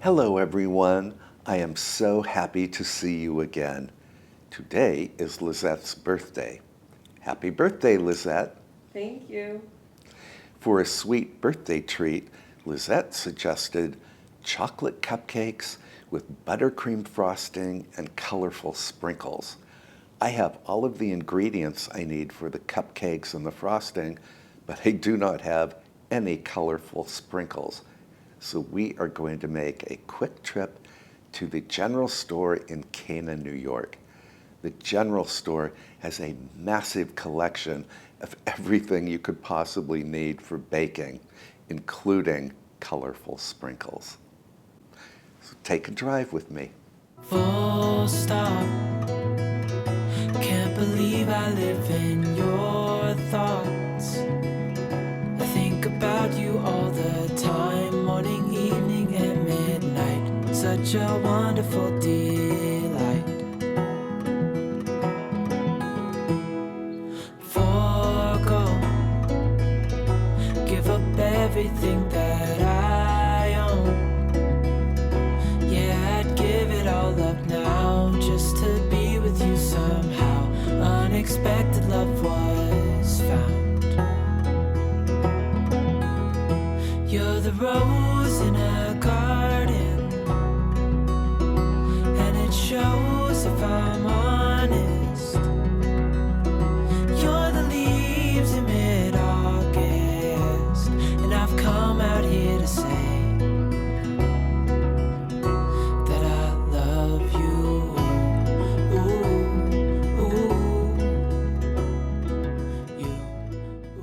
Hello everyone, I am so happy to see you again. Today is Lizeth's birthday. Happy birthday, Lizeth. Thank you. For a sweet birthday treat, Lizeth suggested chocolate cupcakes with buttercream frosting and colorful sprinkles. I have all of the ingredients I need for the cupcakes and the frosting, but I do not have any colorful sprinkles. So we are going to make a quick trip to the General Store in Cana, New York. The General Store has a massive collection of everything you could possibly need for baking, including colorful sprinkles. So take a drive with me. Full stop. Can't believe I live in your thoughts. I think about you all the time, morning, evening, and midnight. Such a wonderful delight. Forgo, give up everything that I own. Yeah, I'd give it all up now just to be with you somehow. Unexpected love was found. You're the rose in a garden, and it shows if I'm honest. You're the leaves in mid-August, and I've come out here to say that I love you. Ooh, ooh, you. Ooh.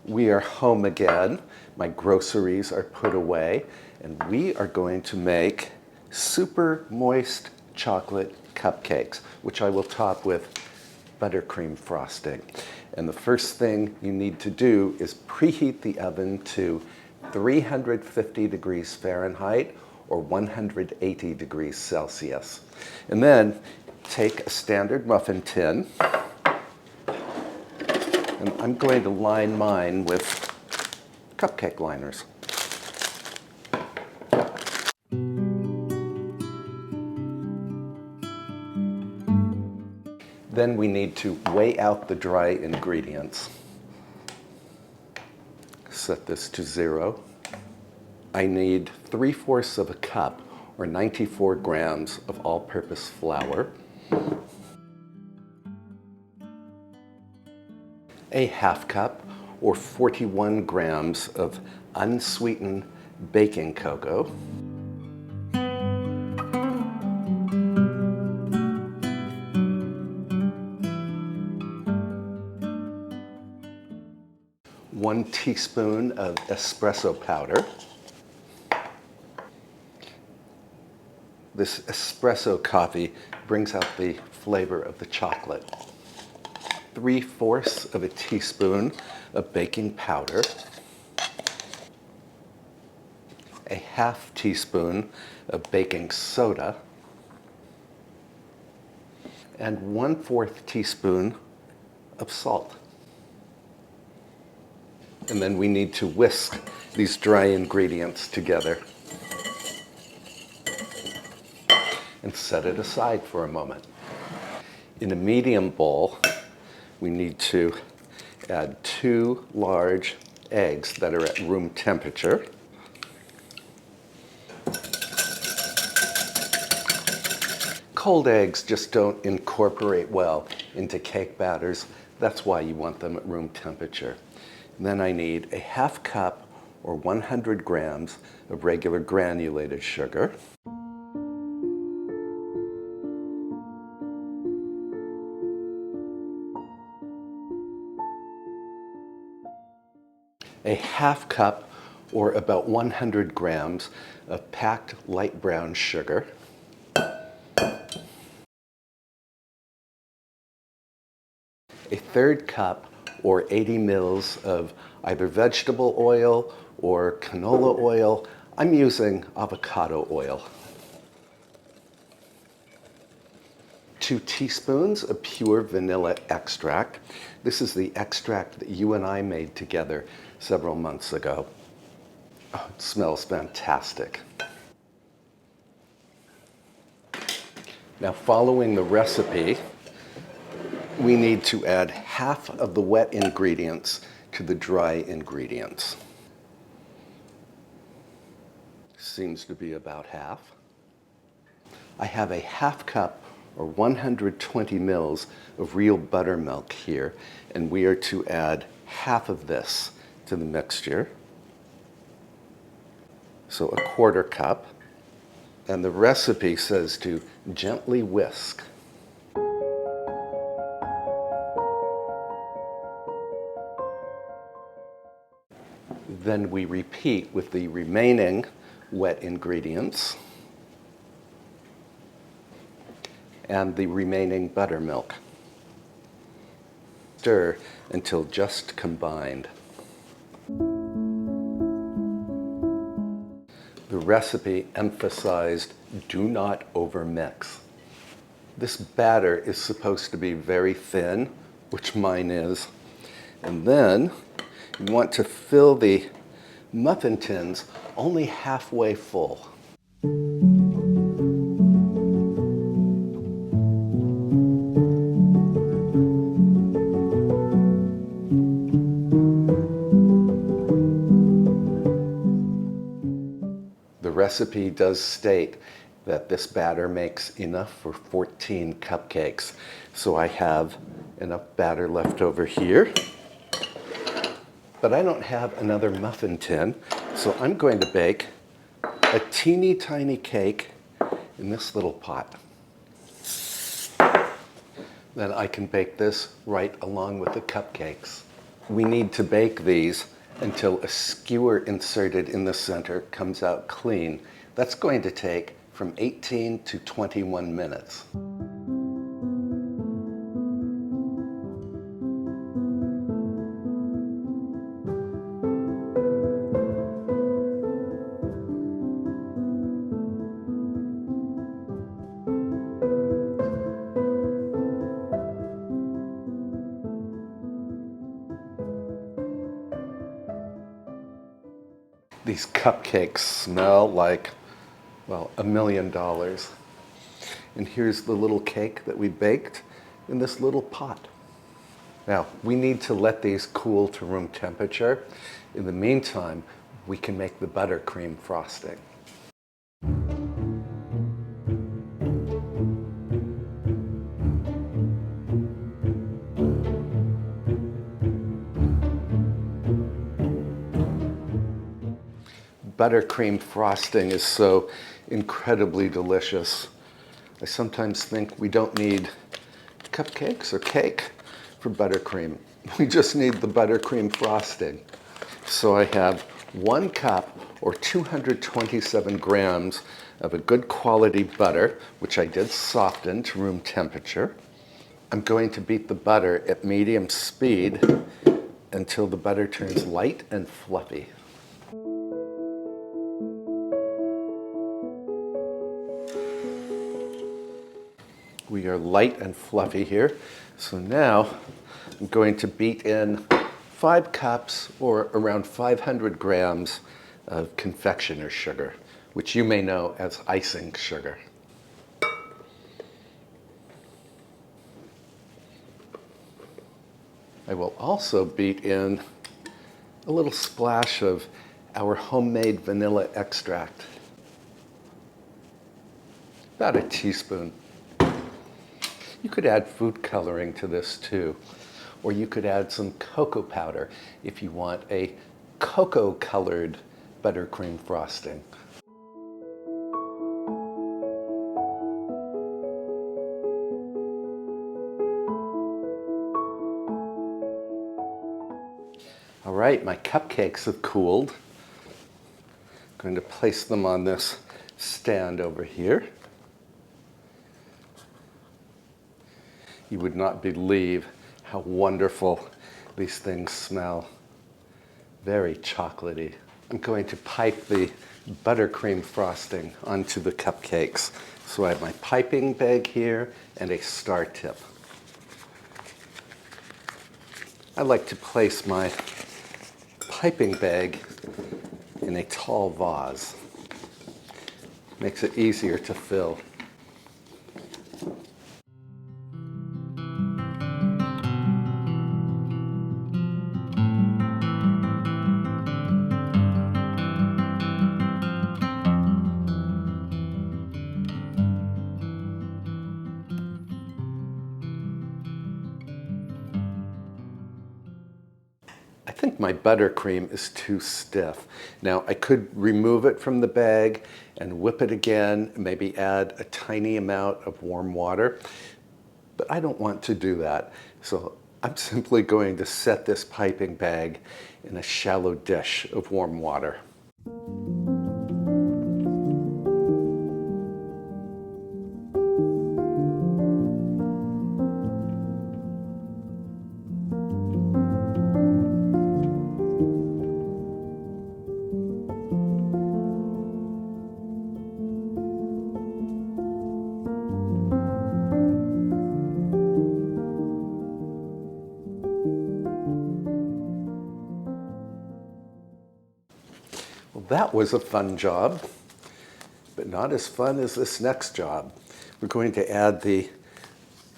We are home again. My groceries are put away, and we are going to make super moist chocolate cupcakes, which I will top with buttercream frosting. And the first thing you need to do is preheat the oven to 350 degrees Fahrenheit or 180 degrees Celsius. And then take a standard muffin tin, and I'm going to line mine with cupcake liners. Then we need to weigh out the dry ingredients. Set this to 0. I need 3/4 of a cup, or 94 grams of all-purpose flour, a 1/2 cup, or 41 grams of unsweetened baking cocoa, 1 teaspoon of espresso powder. This espresso coffee brings out the flavor of the chocolate. 3/4 of a teaspoon of baking powder. A 1/2 teaspoon of baking soda. And 1/4 teaspoon of salt. And then we need to whisk these dry ingredients together and set it aside for a moment. In a medium bowl, we need to add 2 large eggs that are at room temperature. Cold eggs just don't incorporate well into cake batters. That's why you want them at room temperature. And then I need a 1/2 cup or 100 grams of regular granulated sugar. A 1/2 cup or about 100 grams of packed light brown sugar. A 1/3 cup or 80 mils of either vegetable oil or canola oil. I'm using avocado oil. 2 teaspoons of pure vanilla extract. This is the extract that you and I made together several months ago. Oh, it smells fantastic. Now, following the recipe, we need to add 1/2 of the wet ingredients to the dry ingredients. Seems to be about 1/2. I have a 1/2 cup or 120 mils of real buttermilk here, and we are to add 1/2 of this to the mixture. So a 1/4 cup. And the recipe says to gently whisk. Then we repeat with the remaining wet ingredients and the remaining buttermilk. Stir until just combined. The recipe emphasized do not overmix. This batter is supposed to be very thin, which mine is. And then you want to fill the muffin tins only halfway full. The recipe does state that this batter makes enough for 14 cupcakes. So I have enough batter left over here. But I don't have another muffin tin, so I'm going to bake a teeny tiny cake in this little pot. Then I can bake this right along with the cupcakes. We need to bake these until a skewer inserted in the center comes out clean. That's going to take from 18 to 21 minutes. These cupcakes smell like, well, $1 million. And here's the little cake that we baked in this little pot. Now, we need to let these cool to room temperature. In the meantime, we can make the buttercream frosting. Buttercream frosting is so incredibly delicious. I sometimes think we don't need cupcakes or cake for buttercream. We just need the buttercream frosting. So I have 1 cup or 227 grams of a good quality butter, which I did soften to room temperature. I'm going to beat the butter at medium speed until the butter turns light and fluffy. We are light and fluffy here. So now I'm going to beat in 5 cups or around 500 grams of confectioner's sugar, which you may know as icing sugar. I will also beat in a little splash of our homemade vanilla extract, about a teaspoon. You could add food coloring to this too, or you could add some cocoa powder if you want a cocoa-colored buttercream frosting. All right, my cupcakes have cooled. I'm going to place them on this stand over here. You would not believe how wonderful these things smell. Very chocolatey. I'm going to pipe the buttercream frosting onto the cupcakes. So I have my piping bag here and a star tip. I like to place my piping bag in a tall vase. Makes it easier to fill. I think my buttercream is too stiff. Now I could remove it from the bag and whip it again, maybe add a tiny amount of warm water, but I don't want to do that. So I'm simply going to set this piping bag in a shallow dish of warm water. Well, that was a fun job, but not as fun as this next job. We're going to add the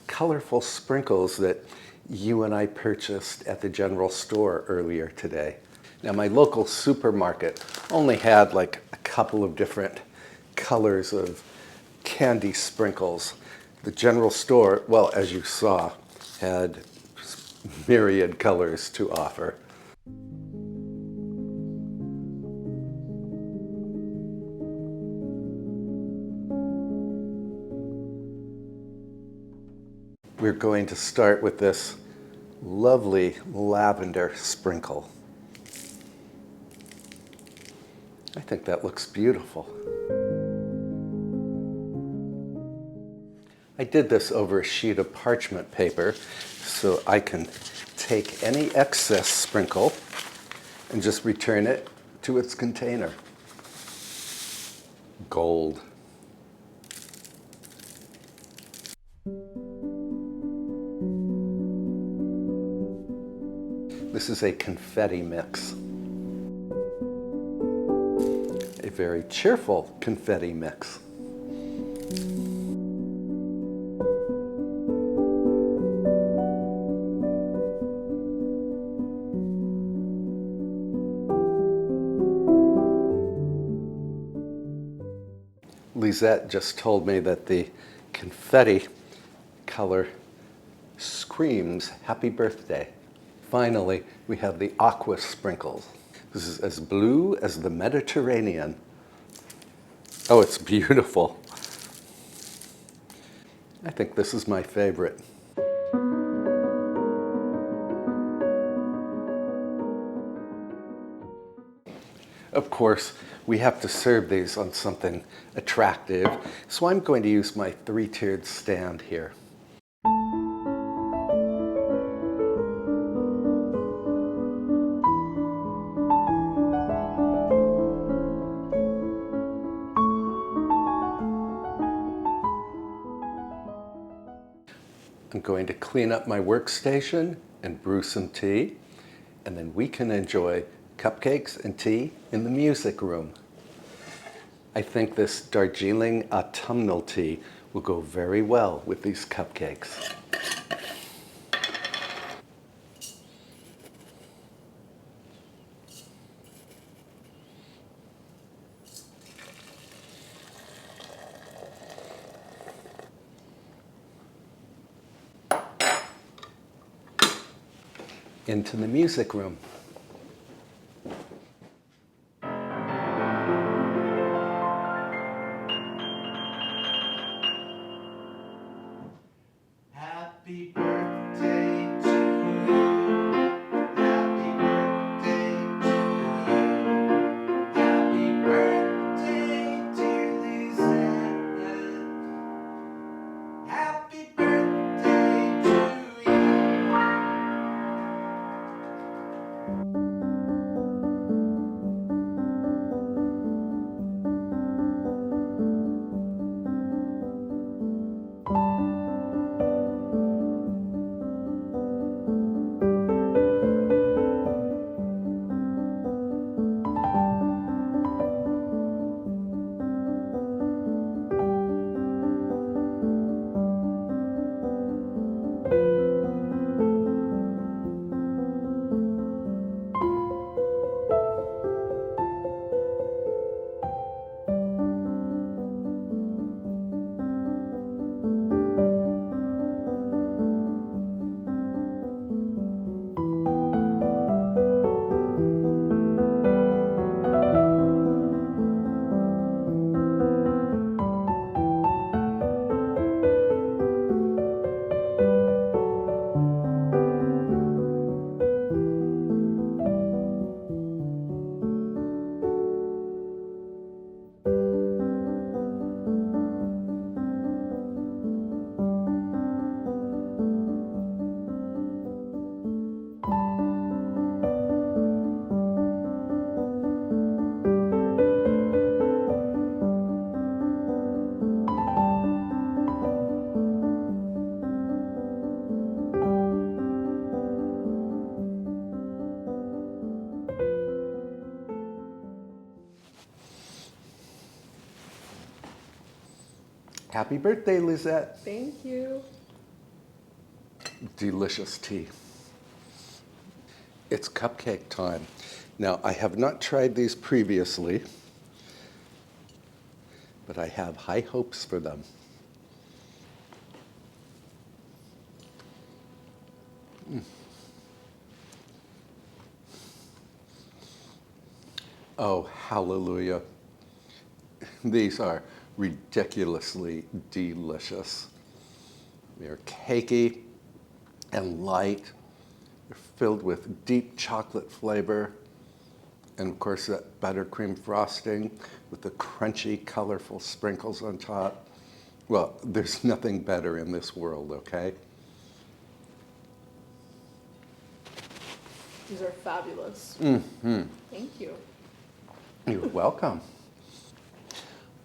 colorful sprinkles that you and I purchased at the general store earlier today. Now, my local supermarket only had like a couple of different colors of candy sprinkles. The general store, well, as you saw, had myriad colors to offer. We're going to start with this lovely lavender sprinkle. I think that looks beautiful. I did this over a sheet of parchment paper so I can take any excess sprinkle and just return it to its container. Gold. This is a confetti mix. A very cheerful confetti mix. Lizeth just told me that the confetti color screams happy birthday. Finally, we have the aqua sprinkles. This is as blue as the Mediterranean. Oh, it's beautiful. I think this is my favorite. Of course, we have to serve these on something attractive, so I'm going to use my three-tiered stand here. I'm going to clean up my workstation and brew some tea, and then we can enjoy cupcakes and tea in the music room. I think this Darjeeling autumnal tea will go very well with these cupcakes. Into the music room. Happy birthday to you. Happy birthday to you. Happy birthday, dear Lizeth. Happy birthday to you. Happy birthday, Lizeth. Thank you. Delicious tea. It's cupcake time. Now, I have not tried these previously, but I have high hopes for them. Oh, hallelujah. These are ridiculously delicious. They're cakey and light. They're filled with deep chocolate flavor. And of course, that buttercream frosting with the crunchy, colorful sprinkles on top. Well, there's nothing better in this world, okay? These are fabulous. Thank you. You're welcome.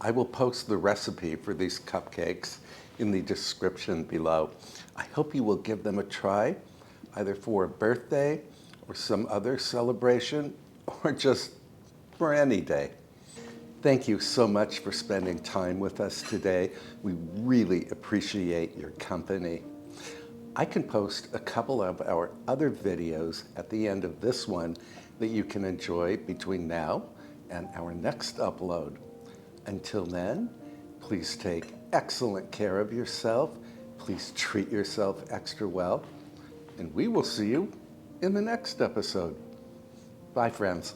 I will post the recipe for these cupcakes in the description below. I hope you will give them a try, either for a birthday or some other celebration, or just for any day. Thank you so much for spending time with us today. We really appreciate your company. I can post a couple of our other videos at the end of this one that you can enjoy between now and our next upload. Until then, please take excellent care of yourself. Please treat yourself extra well. And we will see you in the next episode. Bye, friends.